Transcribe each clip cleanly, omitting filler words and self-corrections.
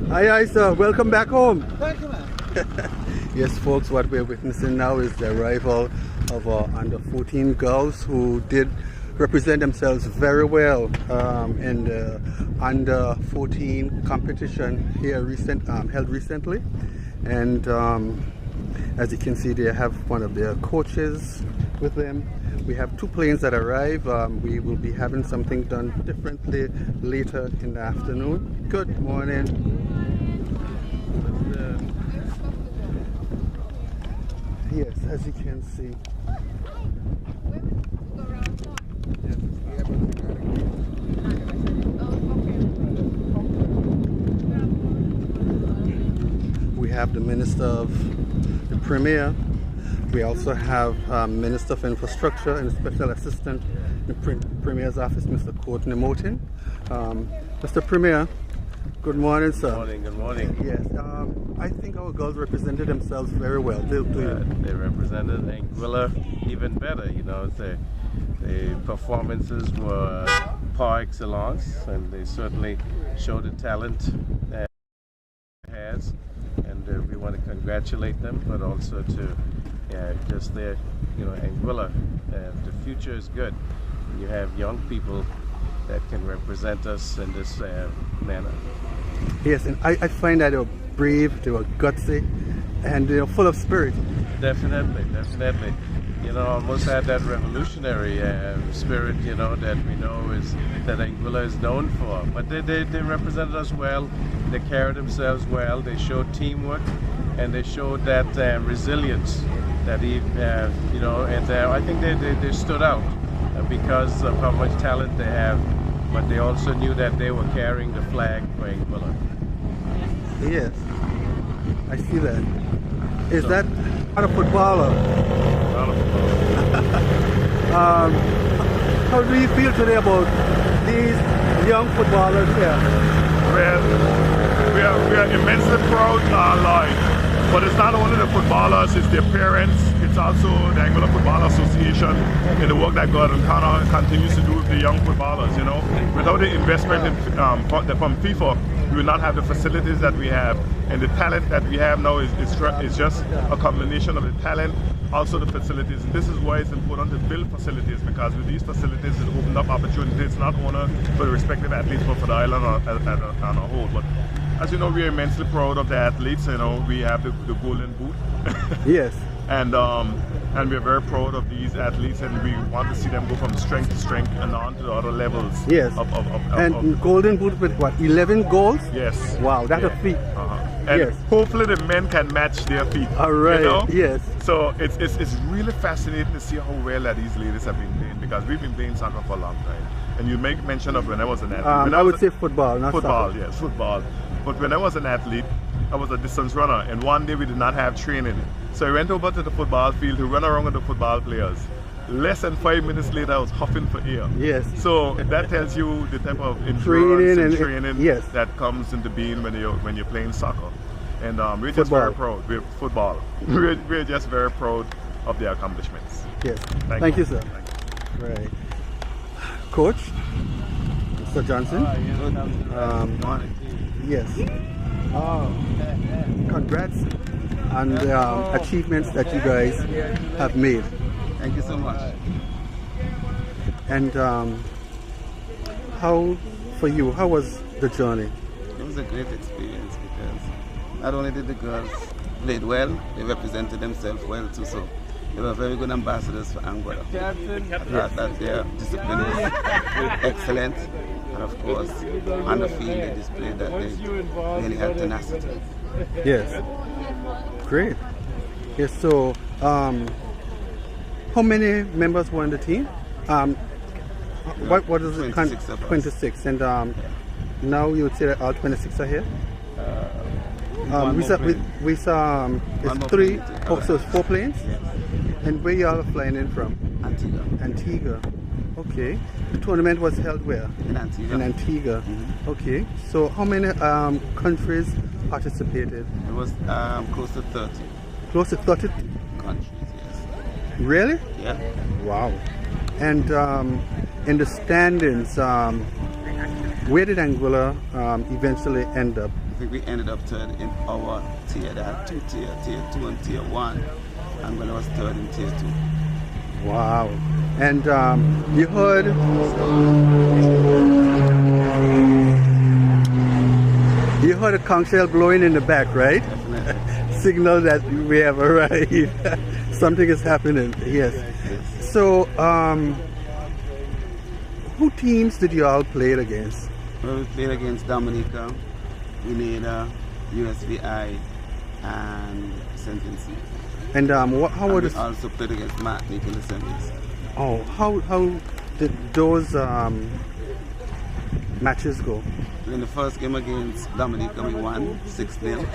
Hi, sir. Welcome back home. Thank you, man. Yes, folks, what we're witnessing now is the arrival of under 14 girls who did represent themselves very well in the under 14 competition here held recently. And as you can see, they have one of their coaches with them. We have 2 planes that arrive. We will be having something done differently later in the afternoon. Good morning. Yes, as you can see. We have the Minister of the Premier. We also have Minister of Infrastructure and Special Assistant in the Premier's office, Mr. Courtney Motin. Mr. Premier, good morning, sir. Good morning. Yes, I think our girls represented themselves very well. Do you? They represented Anguilla even better. You know, the performances were par excellence, and they certainly showed the talent that it has. And we want to congratulate them, but also to just their, Anguilla. The future is good. You have young people that can represent us in this manner. Yes, and I find that they were brave, they were gutsy, and they were full of spirit. Definitely. Almost had that revolutionary spirit, that we know that Anguilla is known for. But they represented us well, they carried themselves well, they showed teamwork, and they showed that resilience that and I think they stood out because of how much talent they have, but they also knew that they were carrying the flag for Anguilla. Yes, I see that. Is that not a footballer? Not a footballer. How do you feel today about these young footballers here? Well, we are immensely proud, Lloyd. But it's not only the footballers, it's their parents, it's also the Anguilla Football Association and the work that Gordon Connor continues to do with the young footballers, Without the investment from FIFA, we will not have the facilities that we have. And the talent that we have now is just a combination of the talent, also the facilities. And this is why it's important to build facilities, because with these facilities it opens up opportunities not only for the respective athletes but for the island on a whole. But as you know, we are immensely proud of the athletes. We have the golden boot. Yes. And we're very proud of these athletes, and we want to see them go from strength to strength and on to the other levels. Yes. And golden boot with what, 11 goals? Yes. Wow, that's a feat. And yes. Hopefully the men can match their feet. All right. Yes. So it's really fascinating to see how well that these ladies have been playing, because we've been playing soccer for a long time. And you make mention of when I was an athlete. I would say football, not football. Soccer. Yes, football. But when I was an athlete, I was a distance runner, and one day we did not have training. So I went over to the football field to run around with the football players. Less than 5 minutes later, I was huffing for air. Yes. So that tells you the type of endurance and training yes. that comes into being when you're playing soccer. And we're just very proud. We're football. We're just very proud of their accomplishments. Yes. Thank you, sir. Thank you. Right. Coach, Mr. Johnson. Yes. Congrats on the achievements that you guys have made. Thank you so much. And how was the journey? It was a great experience because not only did the girls play well, they represented themselves well too. So they were very good ambassadors for Anguilla. I thought that their discipline was excellent. And of course, on the field they displayed that they really had tenacity. Yes. Great. Yes, so how many members were in the team? What is it? 26. And now you would say that all 26 are here? We saw it's 3, so it's 4 planes? Yes. And where y'all are flying in from? Antigua. Okay. The tournament was held where? In Antigua. In Antigua. Mm-hmm. Okay. So how many countries participated? It was close to 30. Close to 30 countries, yes. Really? Yeah. Wow. And in the standings, Where did Anguilla eventually end up? I think we ended up third in our tier. They had two tier 2 and tier 1. Anguilla was third in tier 2. Wow. And you heard a conch shell blowing in the back, right? Definitely. Signal that we have arrived. Something is happening. Yes. So, who teams did you all play against? Well, we played against Dominica, Grenada, USVI, and St. Vincent. And how And were we the... also played against Martinique in the semis. Oh, how did those matches go? In the first game against Dominica, we won 6-0.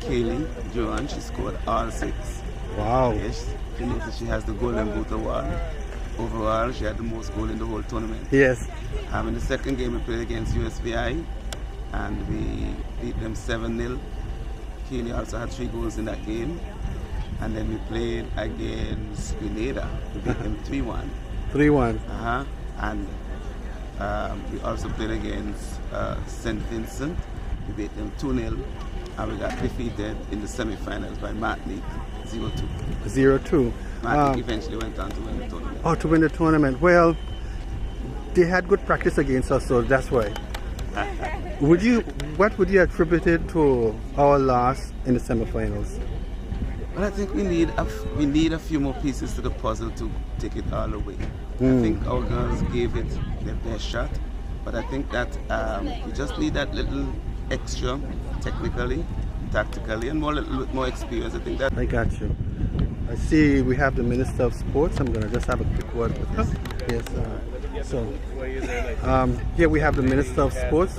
Kaylee Joan, she scored all 6. Wow. Yes, she knows that she has the Golden Boot award. Overall, she had the most goal in the whole tournament. Yes. In the second game, we played against USVI, and we beat them 7-0. Kaylee also had 3 goals in that game. And then we played against Grenada. We beat them 3-1. 3-1. And we also played against St. Vincent. We beat them 2-0. And we got defeated in the semi-finals by Martinique 0-2. 0-2. Martinique eventually went on to win the tournament. Oh, to win the tournament. Well, they had good practice against us, so that's why. What would you attribute it to our loss in the semi-finals? Well, I think we need a few more pieces to the puzzle to take it all away. I think our girls gave it their best shot, but I think that we just need that little extra, technically, tactically, and a little bit more experience. I think that. I got you. I see we have the Minister of Sports. I'm going to just have a quick word with this. Yes. Here we have the Minister of Sports.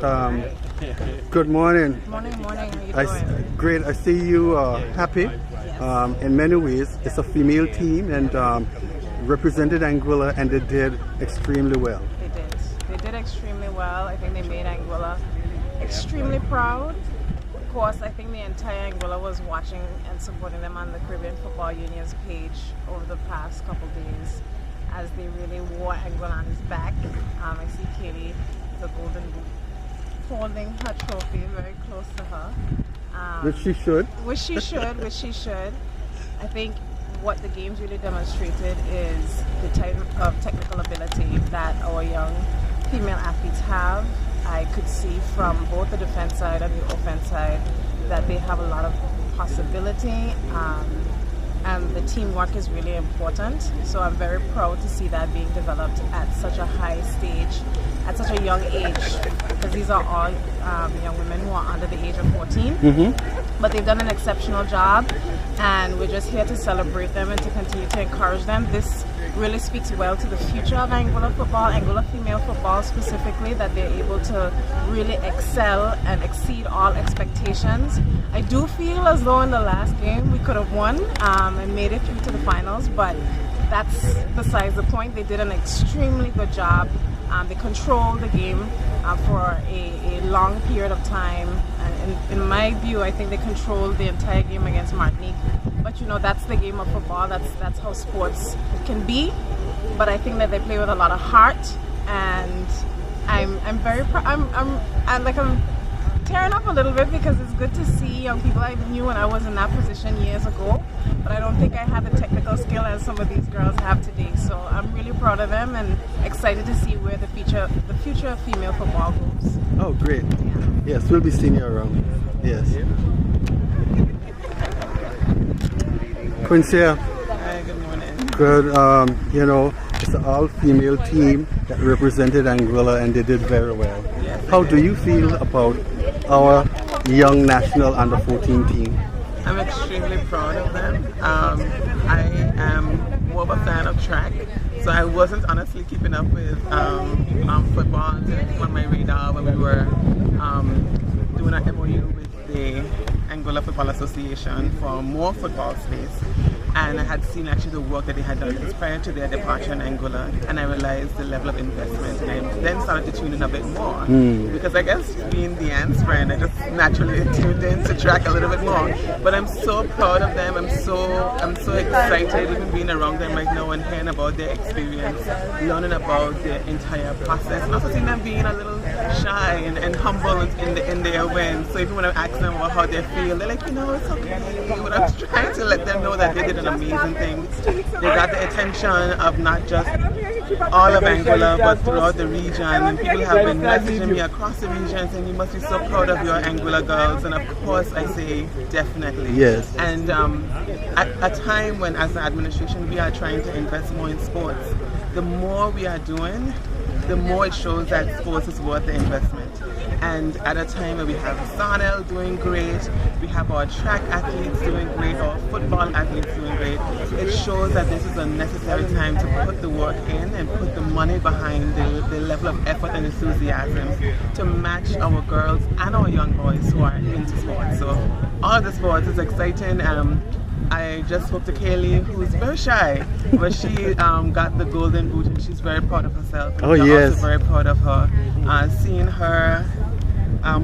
Good morning. Morning. How you doing? Great. I see you happy. Yes. In many ways, it's a female team and represented Anguilla, and they did extremely well. They did extremely well. I think they made Anguilla extremely proud. Of course, I think the entire Anguilla was watching and supporting them on the Caribbean Football Union's page over the past couple days as they really wore Anguilla on his back. I see Katie, the Golden Boot, holding her trophy very close to her. Which she should. Which she should. I think what the games really demonstrated is the type of technical ability that our young female athletes have. I could see from both the defense side and the offense side that they have a lot of possibility, and the teamwork is really important. So I'm very proud to see that being developed at such a high stage, at such a young age, because these are all young women who are under the age of 14. But they've done an exceptional job, and we're just here to celebrate them and to continue to encourage them. This really speaks well to the future of Anguilla football, Anguilla female football specifically, that they're able to really excel and exceed all expectations. I do feel as though in the last game we could have won and made it through to the finals, but that's besides the point. They did an extremely good job. They controlled the game for a long period of time. And in my view, I think they controlled the entire game against Martinique. But you know, that's the game of football. That's how sports can be. But I think that they play with a lot of heart, and I'm very proud. I'm tearing up a little bit because it's good to see young people I knew when I was in that position years ago. But I don't think I have the technical skill as some of these girls have today. So I'm really proud of them and excited to see where the future of female football goes. Oh, great. Yes, we'll be seeing you around. Yes. Quincy. Hi, good morning. Good. You know, it's an all-female team that represented Anguilla, and they did very well. Yes, How do you feel about our young national under-14 team? I'm extremely proud of them. I am more of a fan of track, so I wasn't honestly keeping up with football on my radar when we were doing an MOU with the Anguilla Football Association for more football space. and I had seen actually the work that they had done just prior to their departure in Angola, and I realized the level of investment, and I then started to tune in a bit more because I guess being the Ants friend, I just naturally tuned in to track a little bit more. But I'm so proud of them. I'm so excited even being around them right now and hearing about their experience, learning about their entire process, and also seeing them being a little shy and humble in their wins. So even when I ask them about how they feel, they're like, it's okay. But I'm trying to let them know that they did an amazing thing. They got the attention of not just all of Angola, but throughout the region. And people have been messaging me across the region saying, you must be so proud of your Angola girls. And of course, I say definitely. Yes. And at a time when, as an administration, we are trying to invest more in sports, the more we are doing, the more it shows that sports is worth the investment. And at a time where we have Sanel doing great, we have our track athletes doing great, our football athletes doing great, it shows that this is a necessary time to put the work in and put the money behind the level of effort and enthusiasm to match our girls and our young boys who are into sports. So all the sports is exciting. I just spoke to Kaylee, who's very shy, but she got the golden boot and she's very proud of herself. And we're also very proud of her. Seeing her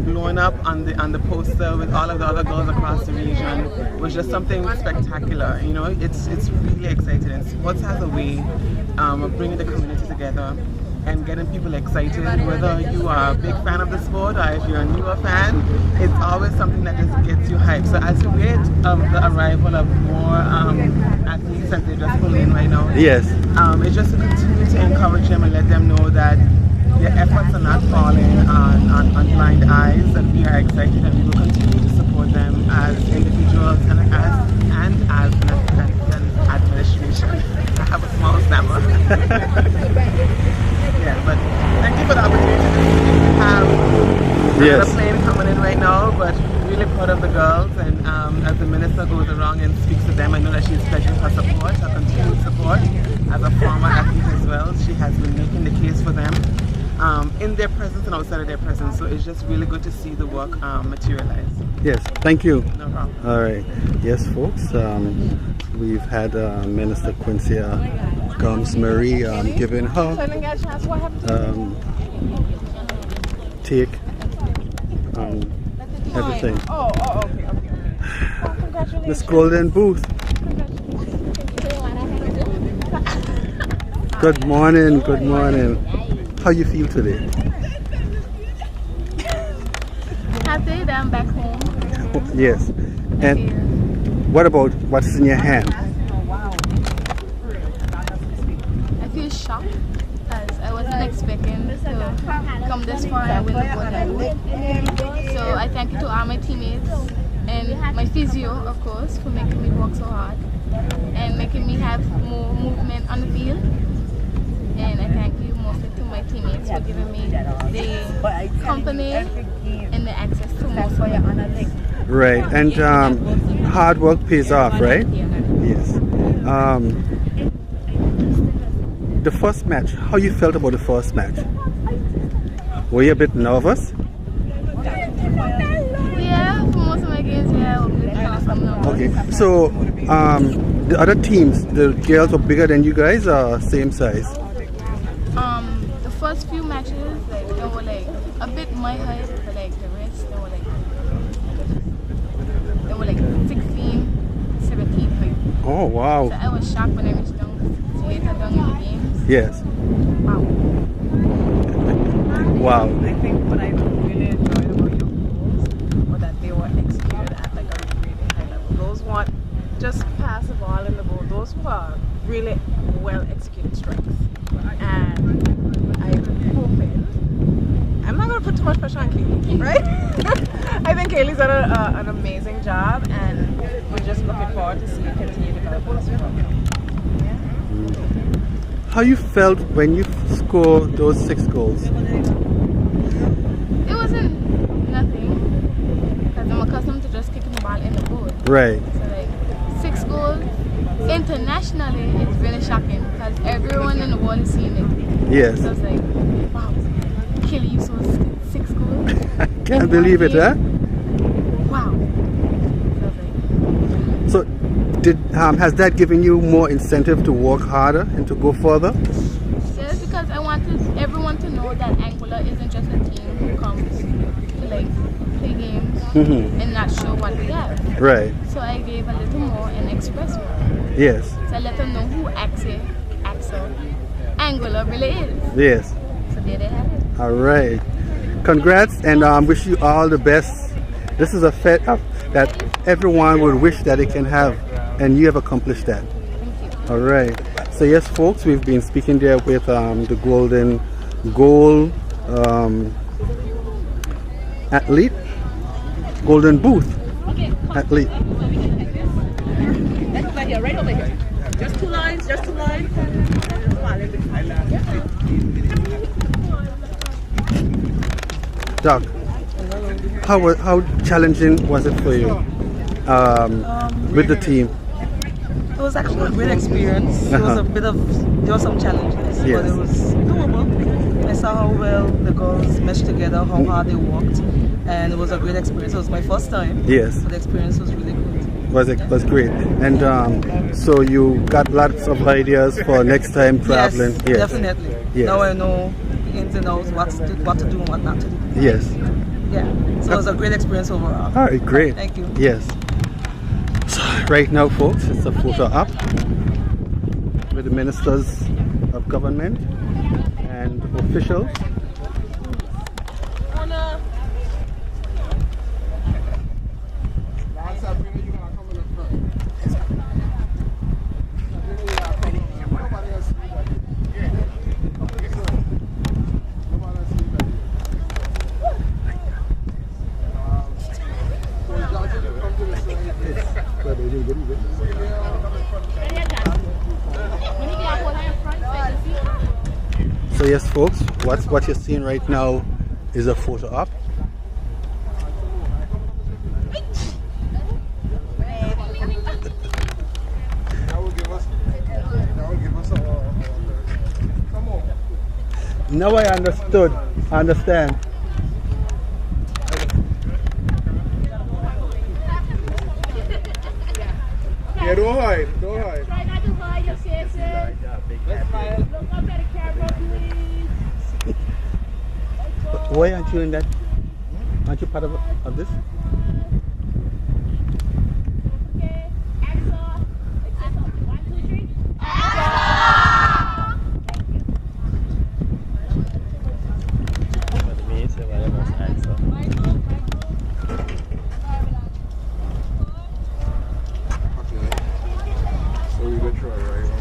blowing up on the poster with all of the other girls across the region was just something spectacular. It's really exciting. And sports has a way of bringing the community together and getting people excited, whether you are a big fan of the sport or if you're a newer fan, it's always something that just gets you hyped. So as we wait of the arrival of more athletes as they just pull in right now, it's just to continue to encourage them and let them know that their efforts are not falling on blind eyes, that we are excited and we will continue to support them as individuals and as an administration. I have a small stammer. Yeah, but thank you for the opportunity to have another plane coming in right now, but really proud of the girls, and as the minister goes around and speaks to them, I know that she's pledging her support, her continued support. As a former athlete as well, she has been making the case for them in their presence and outside of their presence, so it's just really good to see the work materialize. Yes, thank you. No problem. All right. Yes, folks, we've had Minister Quincy Gomes-Marie giving her take everything. Okay. Miss Golden Booth. Good morning, good morning. How you feel today? Happy that I'm back home. Yes. And what about what's in your hand? I feel shocked because I wasn't expecting to come this far and win the Golden Boot. So I thank you to all my teammates and my physio, of course, for making me work so hard and making me have more movement on the field. And I thank you mostly to my teammates for giving me the company and the access to most of it. Right, and hard work pays off, right? Yes. The first match, how you felt about the first match? Were you a bit nervous? Yeah, for most of my games, yeah, I was a bit nervous. Okay, so the other teams, the girls were bigger than you guys or same size? The first few matches, like, they were like a bit my height, but like the rest, they were like 16, 17 height. Oh, wow. So I was shocked when I reached down later down in the games. Yes. Wow. Wow. I think what I really enjoyed about your goals was that they were executed at like a really high level. Those weren't just pass the ball in the goal. Those were really well executed strikes. And I'm not going to put too much pressure on Kaylee, right? I think Kaylee's done an amazing job, and we're just looking forward to see it continue to develop this program. How you felt when you scored those 6 goals? It wasn't nothing, because I'm accustomed to just kicking the ball in the goal. Right. So like 6 goals internationally, it's really shocking because everyone in the world is seeing it. Yes. So it's like, wow, Kelly, you saw 6 goals. I can't believe it, huh? Wow. So has that given you more incentive to work harder and to go further? Yes, because I wanted everyone to know that Anguilla isn't just a team who comes to like play games and not show what we have. Right. So I gave a little more and expressed more. Yes. So I let them know who Axel Anguilla really is. Yes. So there they have it. All right. Congrats, and wish you all the best. This is a fet that everyone would wish that they can have, and you have accomplished that. Thank you. All right. So yes, folks, we've been speaking there with the Golden Goal athlete, Golden Booth athlete. Right over here. Just two lines, just two lines. Doc, how challenging was it for you with the team? It was actually a great experience. It was there were some challenges, Yes. but it was doable. I saw how well the girls meshed together, how hard they worked, and it was a great experience. It was my first time. Yes. But the experience was really good. Was great. And so you got lots of ideas for next time traveling? Yes, definitely. Yes. Now I know the ins and outs, what to do and what not to do. Yes. Yeah. So it was a great experience overall. All right, great. Thank you. Yes. So right now, folks, it's a photo op with the ministers of government and officials. So yes, folks, what you're seeing right now is a photo op. Now I understand. Yeah, don't hide. Try not to hide your faces. Look up at the camera, please. Why aren't you in that? Aren't you part of this? Okay, Axel. 1, 2, 3. So we good try, right?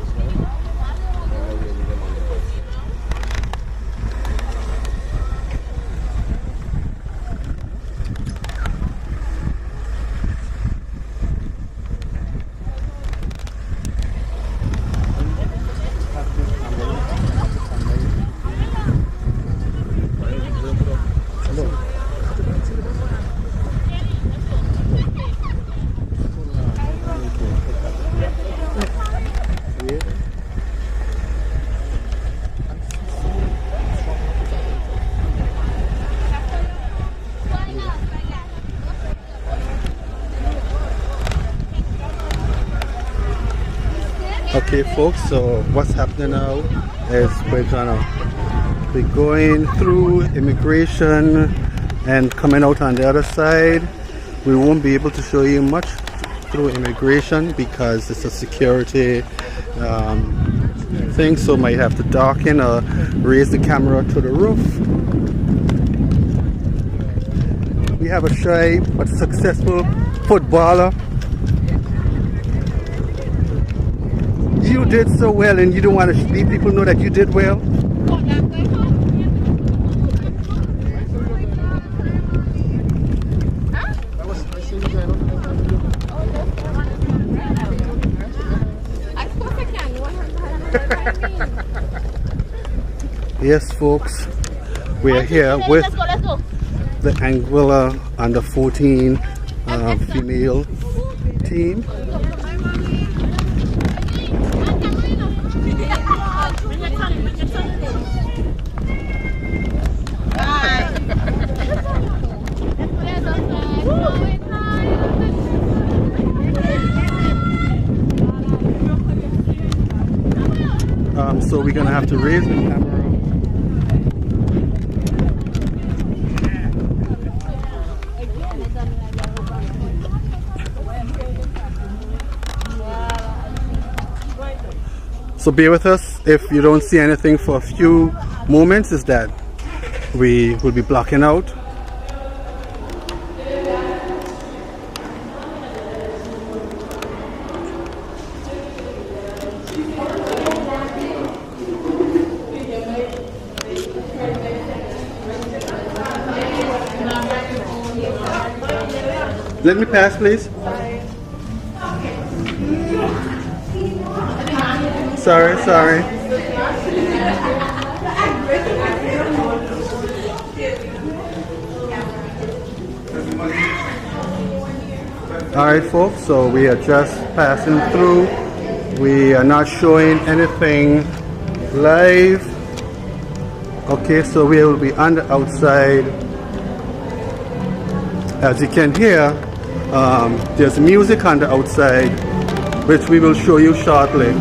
Okay, folks, so what's happening now is we're gonna be going through immigration and coming out on the other side. We won't be able to show you much through immigration because it's a security thing, so might have to darken or raise the camera to the roof. We have a shy but successful footballer. You did so well, and you don't want to let people know that you did well. Yes, folks, we are here with the Anguilla under 14 female team. so we're gonna have to raise the camera. So bear with us if you don't see anything for a few moments, is that we will be blocking out. Let me pass, please. Sorry. All right, folks, so we are just passing through. We are not showing anything live. Okay, so we will be on the outside. As you can hear, there's music on the outside, which we will show you shortly.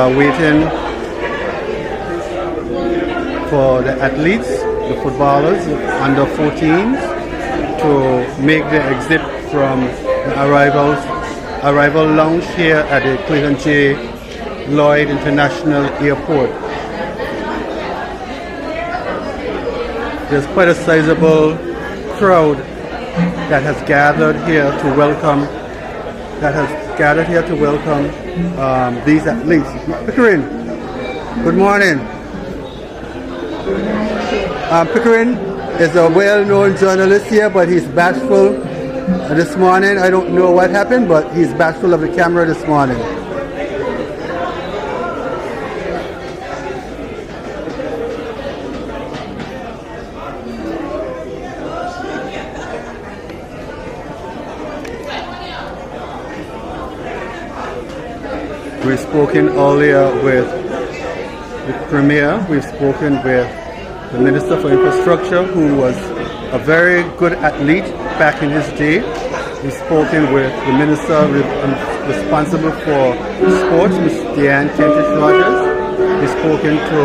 are waiting for the athletes, the footballers, under 14s, to make their exit from the arrival lounge here at the Clayton J. Lloyd International Airport. There's quite a sizable crowd that has gathered here to welcome these athletes. Pickering, good morning. Pickering is a well-known journalist here, but he's bashful this morning. I don't know what happened, but he's bashful of the camera this morning. We've spoken earlier with the Premier, we've spoken with the Minister for Infrastructure, who was a very good athlete back in his day. We've spoken with the Minister responsible for sports, Ms. Deanne Kentish-Rogers. We've spoken to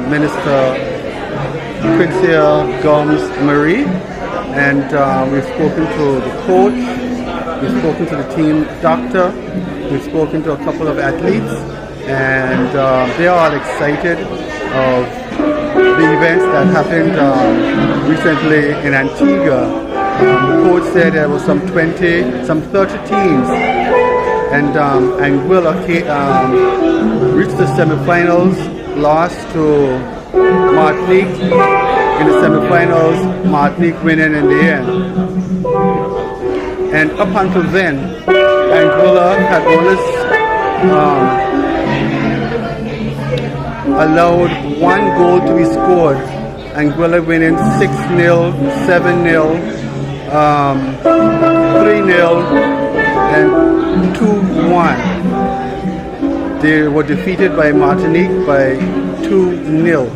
Minister Quincy Gomes-Marie, and we've spoken to the coach, we've spoken to the team doctor, we've spoken to a couple of athletes, and they are all excited of the events that happened recently in Antigua. The coach said there was some 30 teams, and Anguilla reached the semifinals, lost to Martinique in the semifinals, Martinique winning in the end. And up until then, Anguilla had only allowed one goal to be scored. Anguilla winning 6-0, 7-0, 3-0, and 2-1. They were defeated by Martinique by 2-0.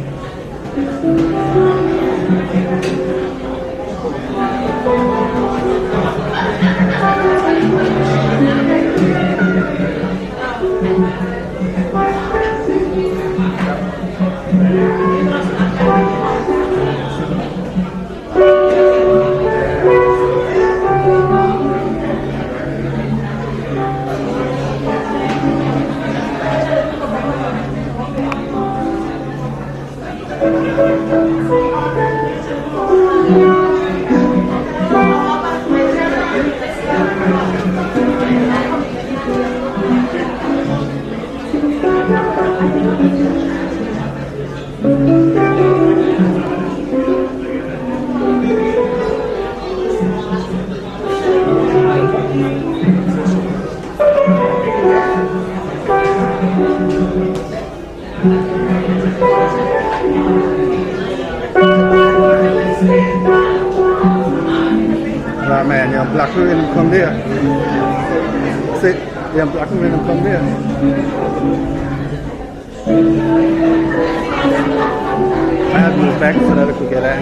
Man, you're black women come there. Say, you're black women come there. I had to move back so that I could get at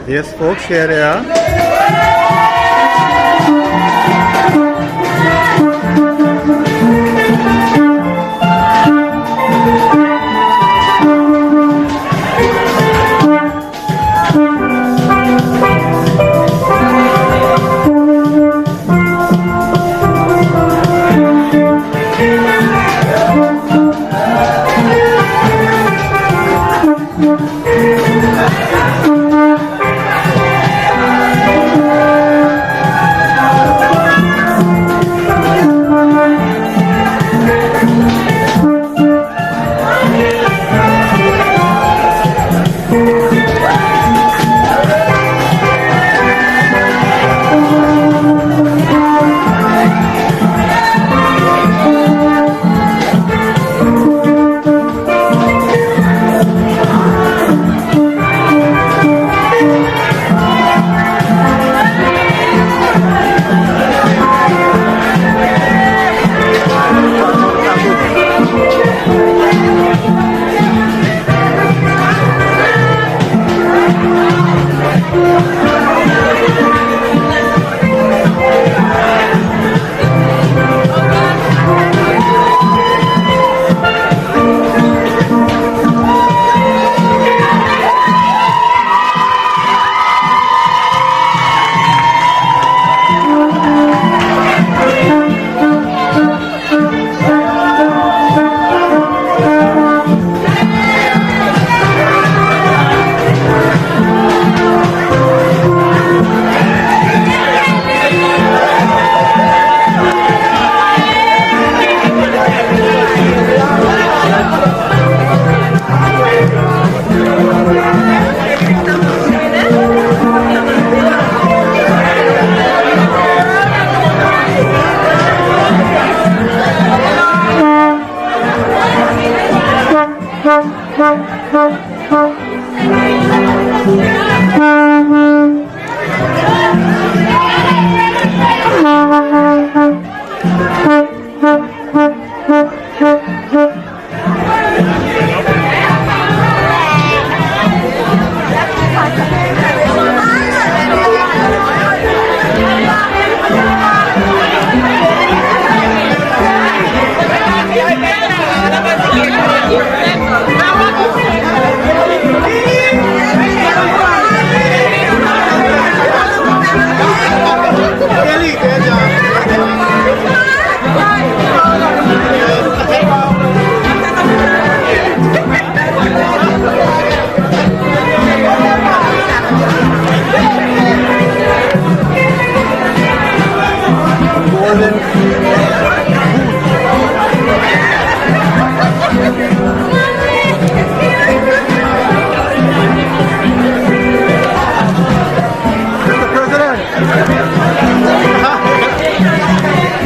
Yes, folks, here they are.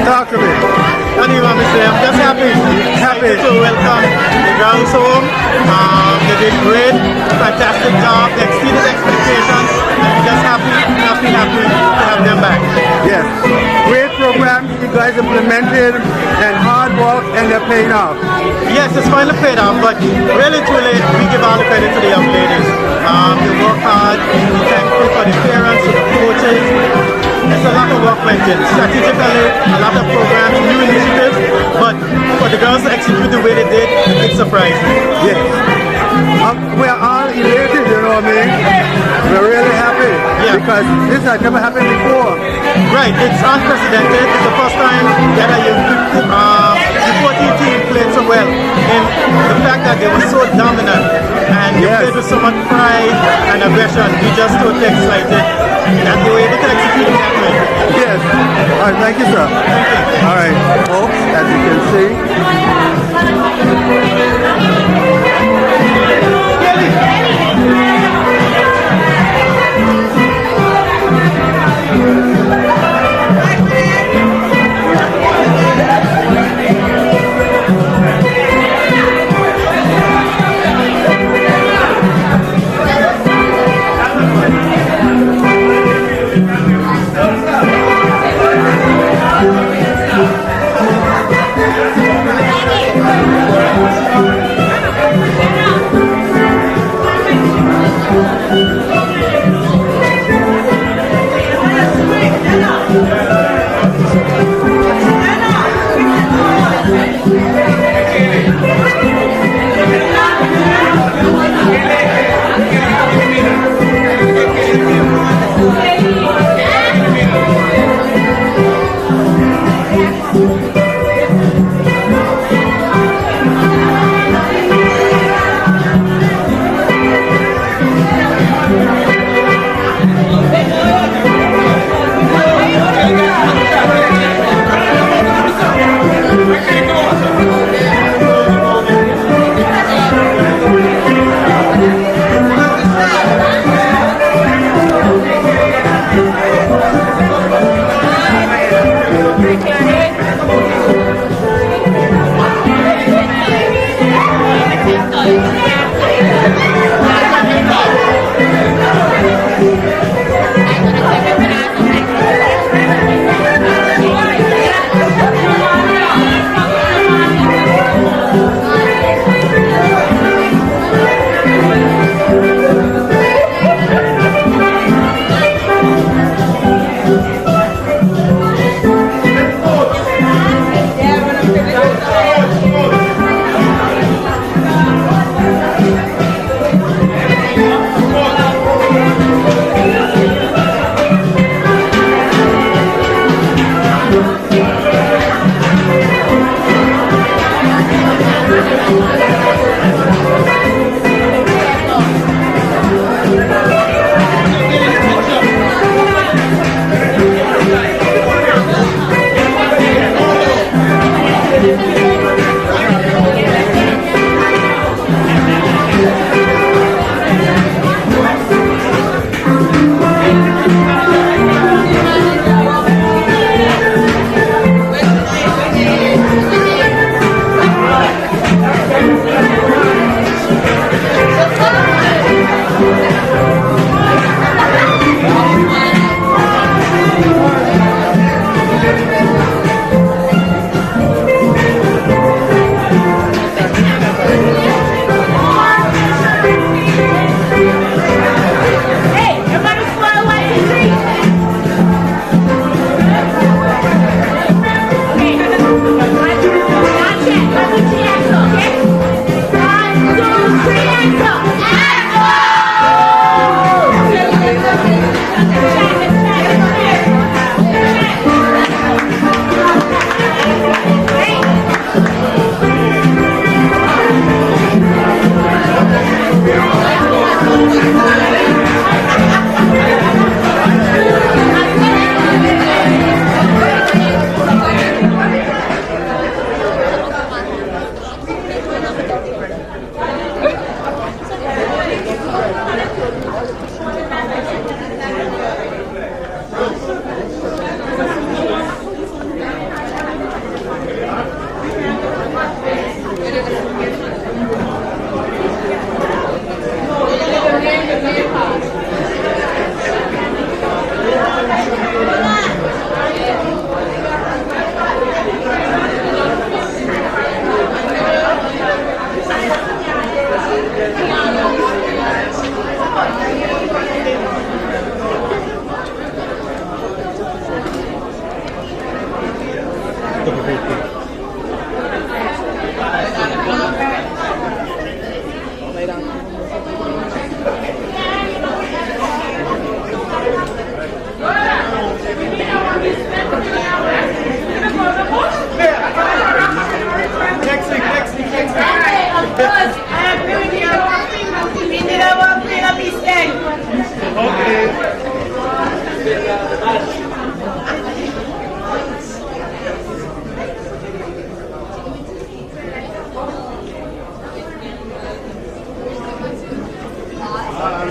Talk to me. Anyway, I'm just happy to welcome the girls home. They did great, fantastic job. They exceeded expectations. I'm just happy to have them back. Yes, great program you guys implemented and hard work and they're paying off. Yes, it's finally paid off, but really truly we give all the credit to the young ladies. They work hard. We're thankful for the parents, for the coaches. There's a lot of work went in. Strategically, a lot of programs, new initiatives, but for the girls to execute the way they did, it's surprising. Yes. We're all elated, you know what I mean? We're really happy because this had never happened before. Right, it's unprecedented. It's the first time that a U14 team played so well. And the fact that they were so dominant and they played with so much pride and aggression, we just totally excited that they were able to execute that way. Yes. All right, thank you, sir. Thank you. All right, folks, as you can see.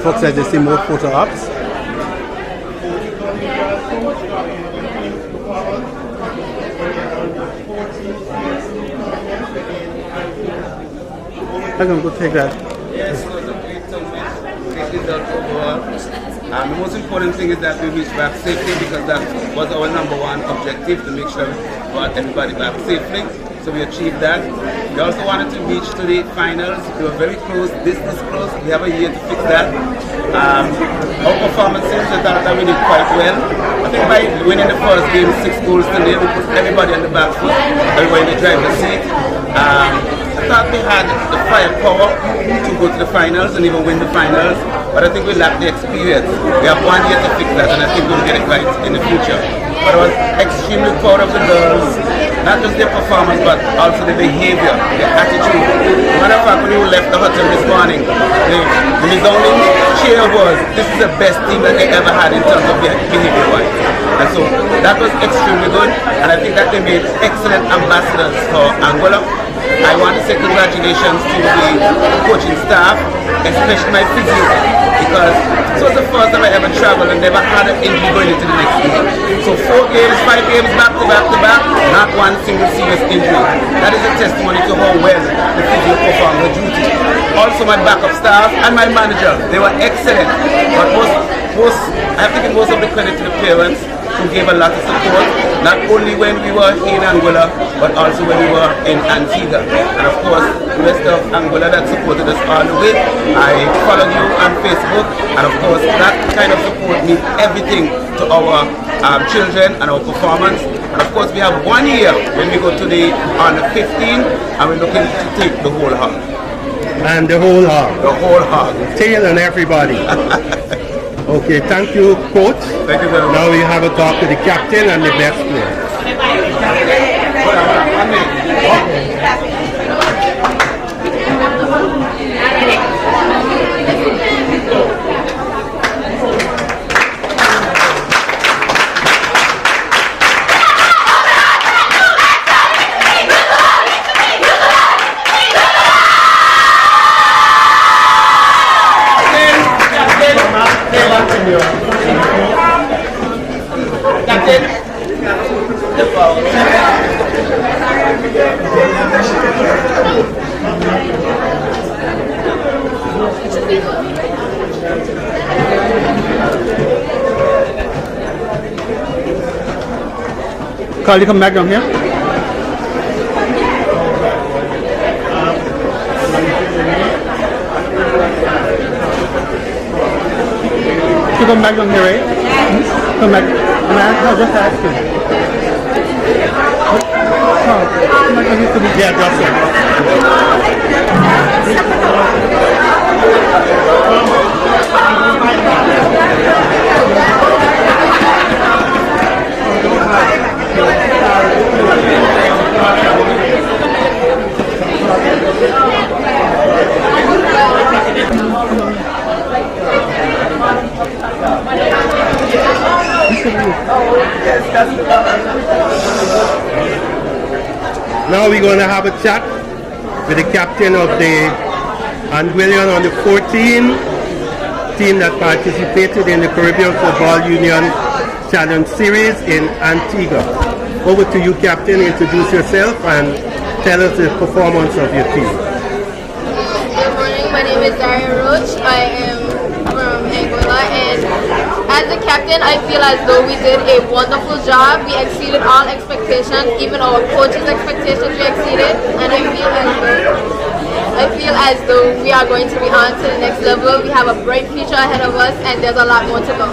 Folks, as you see more photo ops. I'm going to go take that. Yes, it was a great tournament, great result overall. The most important thing is that we reached back safely because that was our number one objective, to make sure we brought everybody back safely. So we achieved that. We also wanted to reach to the finals. We were very close, this close. We have a year to fix that. Our performances, I thought that we did quite well. I think by winning the first game 6 goals to 0, we put everybody on the back foot, everybody in the driver's seat. I thought we had the firepower to go to the finals and even win the finals, but I think we lacked the experience. We have 1 year to fix that, and I think we'll get it right in the future. But I was extremely proud of the girls, not just their performance, but also the behavior, their attitude. As a matter of fact, when we left the hotel this morning, the resounding cheer was, this is the best team that they ever had in terms of their behavior-wise. And so that was extremely good, and I think that they made excellent ambassadors for Angola. I want to say congratulations to the coaching staff, especially my physio, because this was the first time I ever traveled and never had an injury going into the next week. So 4 games, 5 games back to back to back, not one single serious injury. That is a testimony to how well the physio performed their duty. Also my backup staff and my manager, they were excellent. But I have to give most of the credit to the parents who gave a lot of support, not only when we were in Angola, but also when we were in Antigua. And of course, the rest of Angola that supported us all the way. I followed you on Facebook, and of course, that kind of support means everything to our children and our performance. And of course, we have 1 year when we go to the under 15, and we're looking to take the whole hog. And the whole hog. The whole hog. Tail and everybody. Okay, thank you, coach. Thank you very much. Now we have a talk to the captain and the best player. Carl, you come back down here. You come back down here, right? Come back. I'll just ask you. Yeah, drop Now we're going to have a chat with the captain of the Anguillian on the 14 team that participated in the Caribbean Football Union Challenge Series in Antigua. Over to you, Captain. Introduce yourself and tell us the performance of your team. Good morning, my name is Daria Roach. I am from Angola, and as a captain, I feel as though we did a wonderful job. We exceeded all expectations, even our coaches' expectations we exceeded, and I feel as though we are going to be on to the next level. We have a bright future ahead of us, and there's a lot more to go.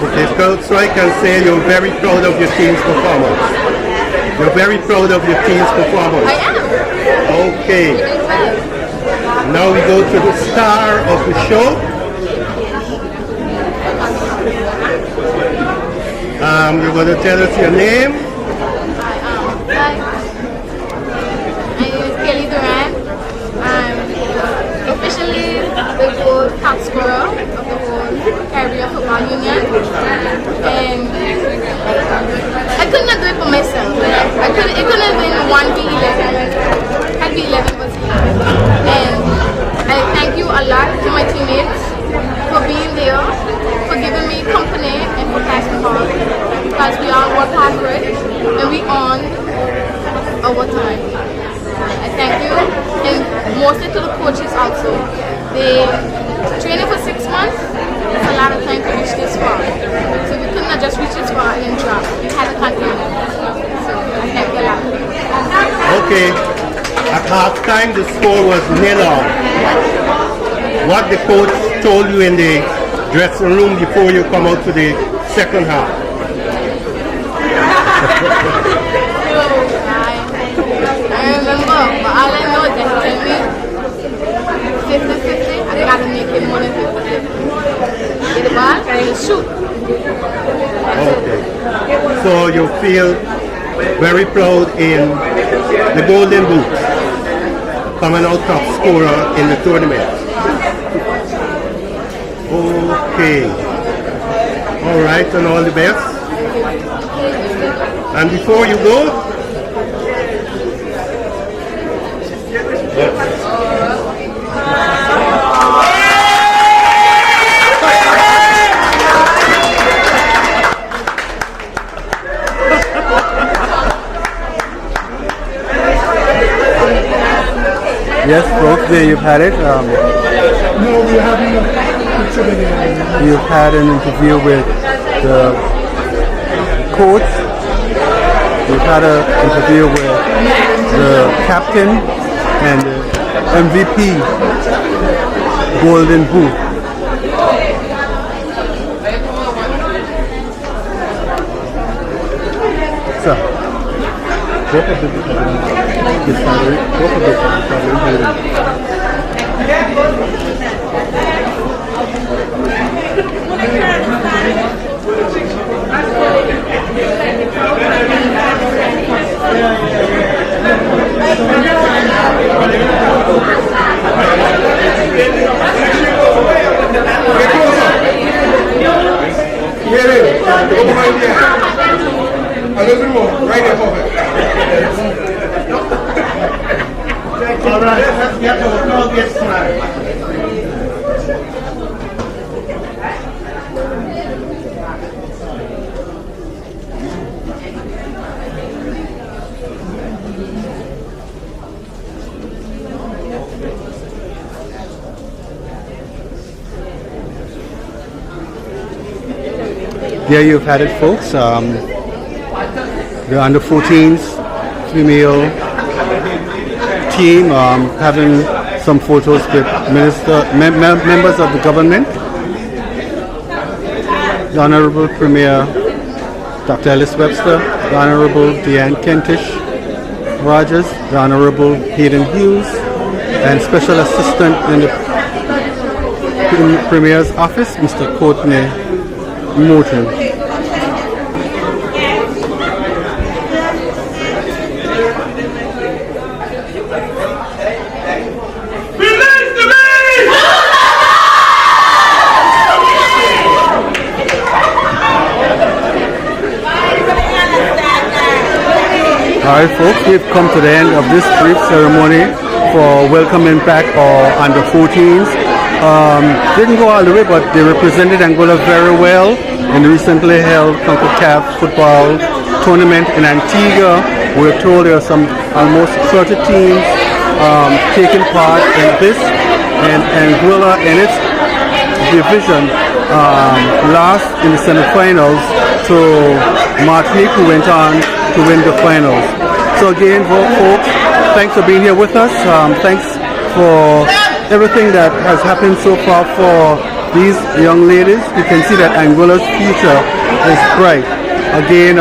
Okay, so I can say you're very proud of your team's performance. You're very proud of your team's performance. I am. Okay. Now we go to the star of the show. You're going to tell us your name. Hi, my name is Kelly Duran. I'm officially the goal top scorer of the whole Caribbean Football Union. And I could not do it for myself. It couldn't have been 1v11. I'd be 11 was 11. And I thank you a lot to my teammates coaches also. They training for 6 months. It's a lot of time to reach this far. So we could not just reach this far and then drop. We had to continue. So I thank you a lot. Okay. At halftime, the score was 0-0. What the coach told you in the dressing room before you come out to the second half? I remember, but all I know is that he told me 50-50, I gotta make it more than 50-50. Get the ball and shoot. Okay. So you feel very proud in the Golden Boot, coming out top scorer in the tournament. Okay. All right, and all the best. And before you go, yes, folks, there you've had it. No, we're having a picture video. You've had an interview with the coach. You've had an interview with the captain and the MVP Golden Boot. So, both of A little bit more, right there, perfect. all right, let's get to the target slide. There you've had it, folks. The under 14s female team having some photos with members of the government. The Honorable Premier Dr. Ellis Webster, the Honorable Deanne Kentish Rogers, the Honorable Hayden Hughes, and Special Assistant in the Premier's office, Mr. Courtney Morton. Alright folks, we've come to the end of this brief ceremony for welcoming back our under 14s. Didn't go all the way, but they represented Angola very well in the recently held CONCACAF football tournament in Antigua. We're told there are some almost 30 teams taking part in this, and Angola in its division lost in the semifinals to Martinique, who went on to win the finals. So again, folks, thanks for being here with us. Thanks for everything that has happened so far for these young ladies. You can see that Angola's future is bright. Again,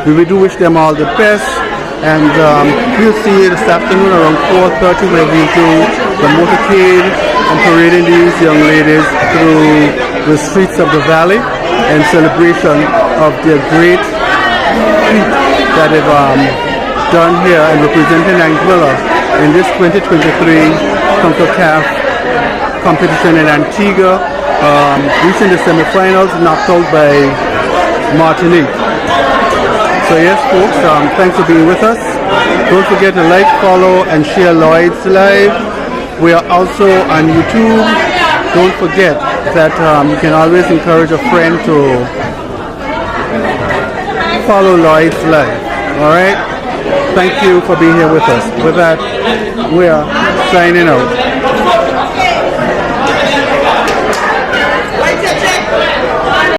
we do wish them all the best, and we'll see you this afternoon around 4:30 where we'll do the motorcade and parading these young ladies through the streets of the valley in celebration of their great feat that they've done here and representing Angola in this 2023 CONCACAF competition in Antigua, reaching the semifinals, knocked out by Martinique. So yes folks, thanks for being with us. Don't forget to like, follow and share Lloyd's Live. We are also on YouTube. Don't forget that you can always encourage a friend to follow Lloyd's Live. Alright? Thank you for being here with us. With that, we are signing out.